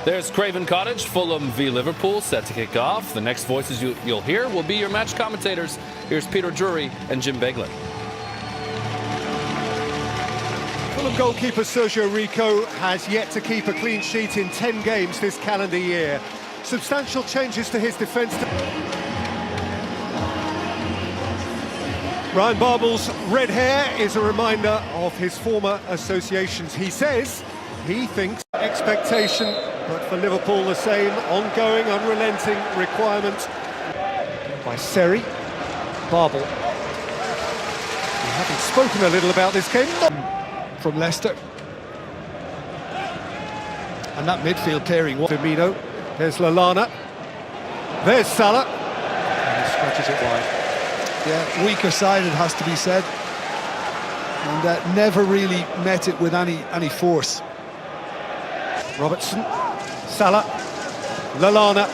There's Craven Cottage, Fulham v Liverpool, set to kick off. The next voices you'll hear will be your match commentators. Here's Peter Drury and Jim Beglin. Fulham goalkeeper Sergio Rico has yet to keep a clean sheet in 10 games this calendar year. Substantial changes to his defence. Ryan Babel's red hair is a reminder of his former associations. He says he thinks expectation, but for Liverpool the same ongoing, unrelenting requirement. By Seri, Babel. We haven't spoken a little about this game. From Leicester. And that midfield pairing. Firmino, there's Lallana, there's Salah, and he stretches it wide. Yeah, weaker side, it has to be said. And never really met it with any force. Robertson, Salah, Lallana.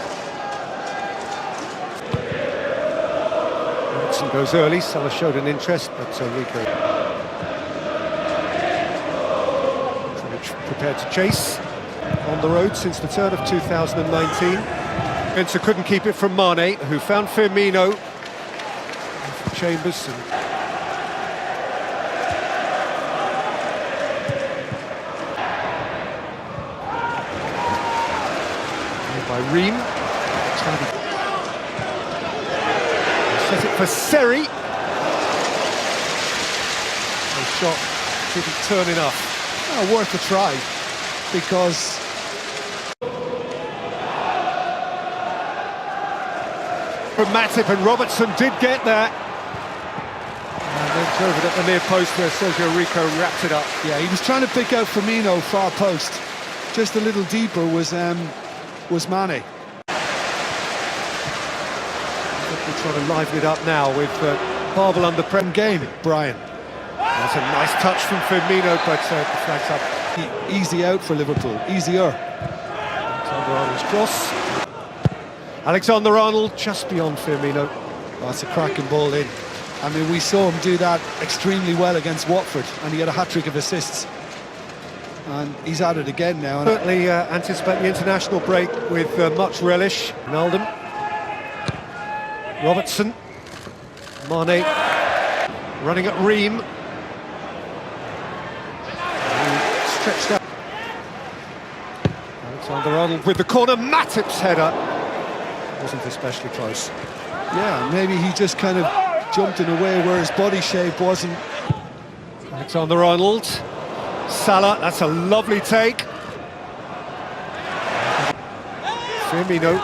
Robertson goes early, Salah showed an interest, but Rico prepared to chase. On the road since the turn of 2019. Spencer couldn't keep it from Maret, who found Firmino. Chambers and by Ream. Set it for Seri. The shot didn't turn enough. Oh, worth a try, because from Matip, and Robertson did get that. And then drove it at the near post where Sergio Rico wrapped it up. Yeah, he was trying to pick out Firmino far post. Just a little deeper was Mane. We're trying to liven it up now with Babel under prem game. Brian. That's a nice touch from Firmino, but the flag's up. Easy out for Liverpool, easier. Alexander-Arnold's cross. Alexander-Arnold just beyond Firmino. Oh, that's a cracking ball in. I mean, we saw him do that extremely well against Watford, and he had a hat-trick of assists. And he's at it again now. Certainly anticipate the international break with much relish. Ronaldo. Robertson. Mane. Running at Ream. Stretched out. Alexander-Arnold with the corner. Matip's header. Wasn't especially close. Yeah, maybe he just kind of jumped in a way where his body shape wasn't. Alexander-Arnold. Salah, that's a lovely take. Firmino.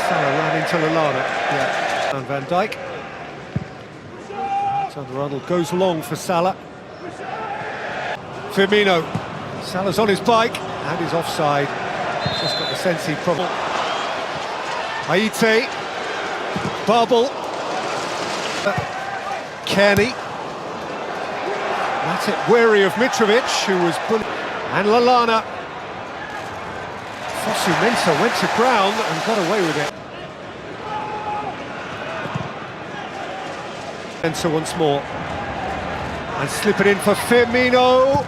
Salah ran into Lallana. Yeah. And Van Dijk. Alexander-Arnold goes long for Salah. Firmino. Salah's on his bike and he's offside. Just got the sense he probably. hIGHLIGHTS. Babel. Kenny. Maret wary of Mitrovic, who was bullied. And Lallana. Fosu-Mensah went to ground and got away with it. Mensah once more. And slip it in for Firmino.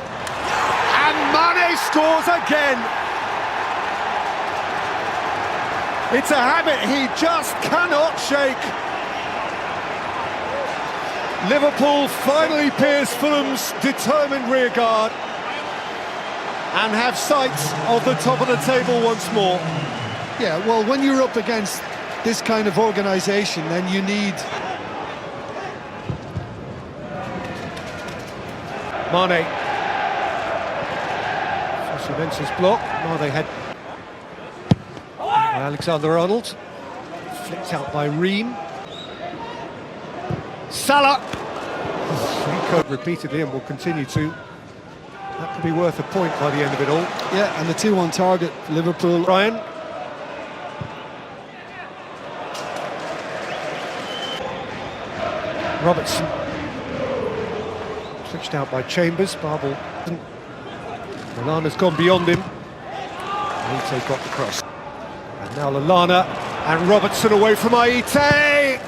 And Mane scores again. It's a habit he just cannot shake. Liverpool finally pierce Fulham's determined rearguard and have sights of the top of the table once more. Yeah, well, when you're up against this kind of organisation, then you need... Mane. Fosu-Mensah's block. Mane had... Alexander-Arnold. Flicked out by Ream. Salah! Rico repeatedly and will continue to. That could be worth a point by the end of it all. Yeah, and the two on target, Liverpool. Ryan. Robertson. Switched out by Chambers. Babel. Lallana's gone beyond him. hIGHLIGHTS got the cross. And now Lallana and Robertson away from hIGHLIGHTS.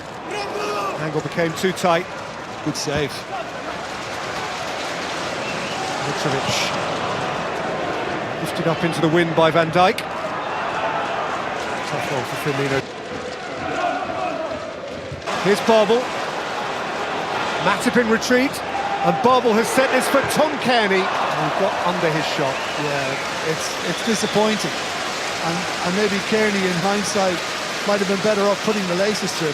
Angle became too tight. Good save. Mitrovic. Lifted up into the wind by Van Dijk. Tough one for Firmino. Here's Babel. Matip in retreat. And Babel has set this for Tom Kearney. And got under his shot. Yeah, it's disappointing. And maybe Kearney, in hindsight, might have been better off putting the laces through.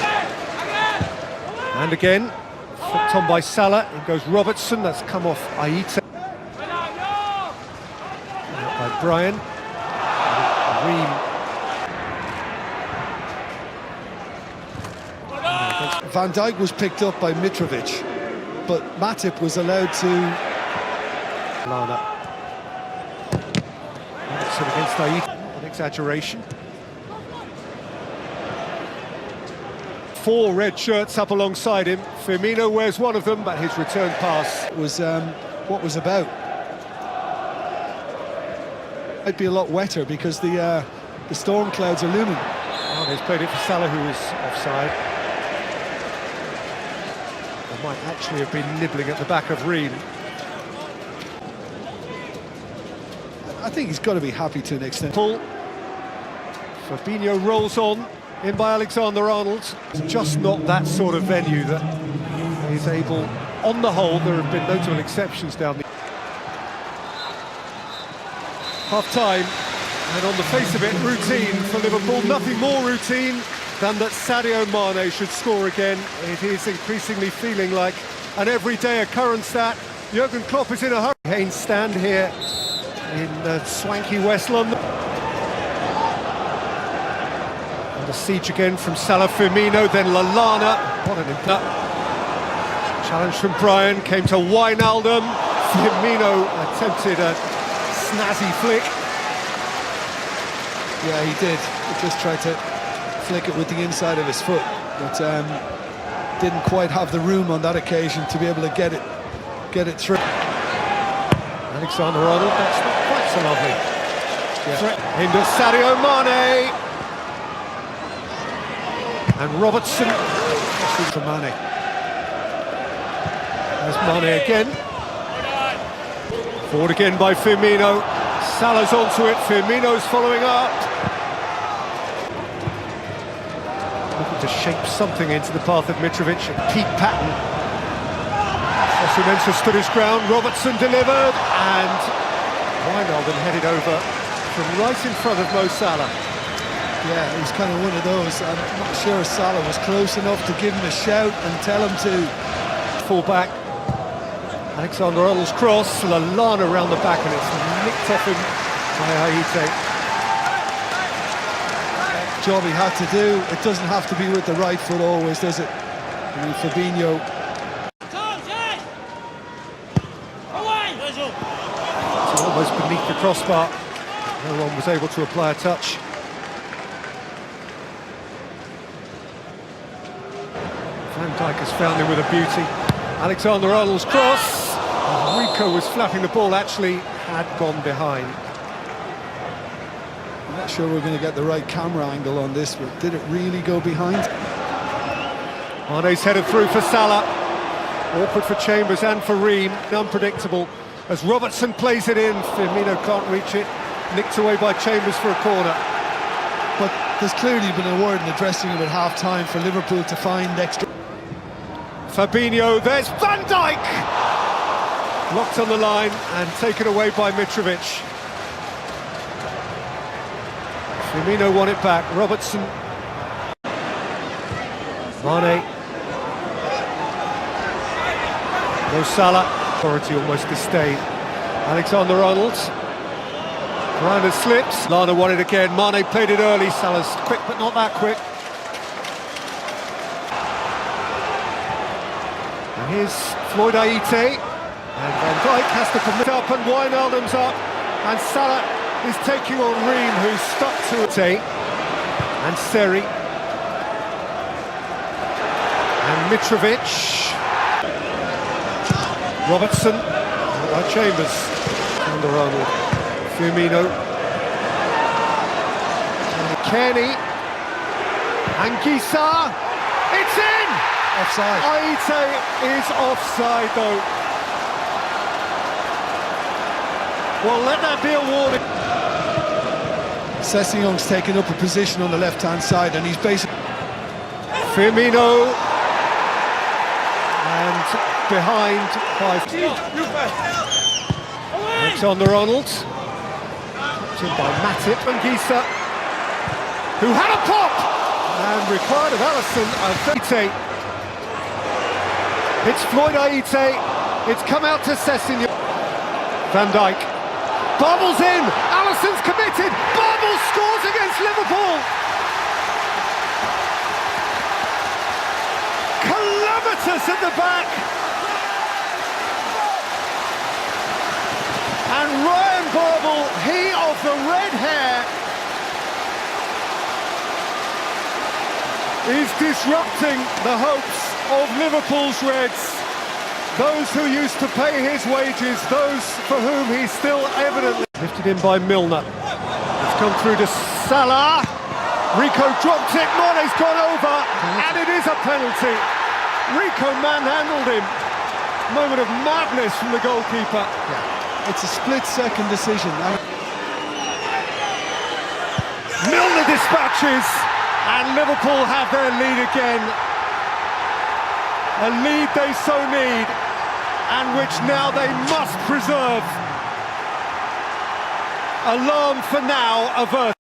And again, flicked on by Salah. In goes Robertson. That's come off hIGHLIGHTS. By Brian. Ream. Van Dijk was picked up by Mitrovic, but Matip was allowed to... Lana. Robertson against hIGHLIGHTS. An exaggeration. 4 red shirts up alongside him. Firmino wears one of them, but his return pass was what was about. Might be a lot wetter because the storm clouds are looming. Oh, he's played it for Salah, who was offside. Or might actually have been nibbling at the back of Ream. I think he's got to be happy to an extent. Pull. Fabinho rolls on, in by Alexander-Arnold. It's just not that sort of venue that is able, on the whole, there have been notable exceptions down the half-time, and on the face of it, routine for Liverpool. Nothing more routine than that Sadio Mane should score again. It is increasingly feeling like an everyday occurrence that Jurgen Klopp is in a hurry. Haynes stand here in swanky West London. Under siege again from Salah, Firmino, then Lallana. What an impact. Challenge from Brian, came to Wijnaldum. Firmino attempted a snazzy flick. Yeah, he did. He just tried to flick it with the inside of his foot, but didn't quite have the room on that occasion to be able to get it through. Alexander-Arnold, that's not quite so lovely. Yeah. Into Sadio Mane. And Robertson. For Mane. There's Mane again. Forward again by Firmino. Salah's onto it. Firmino's following up. Looking to shape something into the path of Mitrovic. Peak pattern. Osimhen stood his ground. Robertson delivered. And Wijnaldum headed over from right in front of Mo Salah. Yeah, it was kind of one of those. I'm not sure Salah was close enough to give him a shout and tell him to fall back. Alexander-Arnold's cross, Lallana around the back, and it's nicked off him by hIGHLIGHTS. Job he had to do. It doesn't have to be with the right foot always, does it? I mean, Fabinho. It's almost beneath the crossbar. No one was able to apply a touch. Van Dijk has found him with a beauty. Alexander-Arnold's cross. Rico was flapping the ball, actually had gone behind. I'm not sure we're going to get the right camera angle on this, but did it really go behind? Mane's headed through for Salah. Awkward for Chambers and for Ream. Unpredictable as Robertson plays it in. Firmino can't reach it. Nicked away by Chambers for a corner. But there's clearly been a word in the dressing room at half-time for Liverpool to find extra. Fabinho, there's Van Dijk! Locked on the line and taken away by Mitrovic. Firmino won it back. Robertson. Mane. No Salah. Authority almost disdain. Alexander-Arnold. Grinder slips. Lana won it again. Mane played it early. Salah's quick, but not that quick. And here's Floyd hIGHLIGHTS. And Van Dijk has to commit up, and Wijnaldum's up. And Salah is taking on Ream, who's stuck to it. And Seri. And Mitrovic. Robertson. By Chambers. Alexander-Arnold. Firmino. And Kearney. And Gisa. It's in! Offside. hIGHLIGHTS is offside, though. Well, let that be a warning. Sessegnon's taken up a position on the left-hand side, and he's basically... Firmino. And behind by... Alexander-Arnold. Captained by Maret and Gisa, who had a pop! And required of Alisson and Aite. It's Floyd Aite. It's come out to Sessegnon. Van Dijk. Babel's in. Alisson's committed. Babel scores against Liverpool. Kilometres at the back. And Ryan Babel, he of the red hair, is disrupting the hopes of Liverpool's Reds. Those who used to pay his wages, those for whom he's still evidently... Lifted in by Milner. It's come through to Salah. Rico dropped it, Mane's gone over, and it is a penalty. Rico manhandled him. Moment of madness from the goalkeeper. Yeah, it's a split-second decision. Milner dispatches, and Liverpool have their lead again. A lead they so need, and which now they must preserve. Alarm for now averted.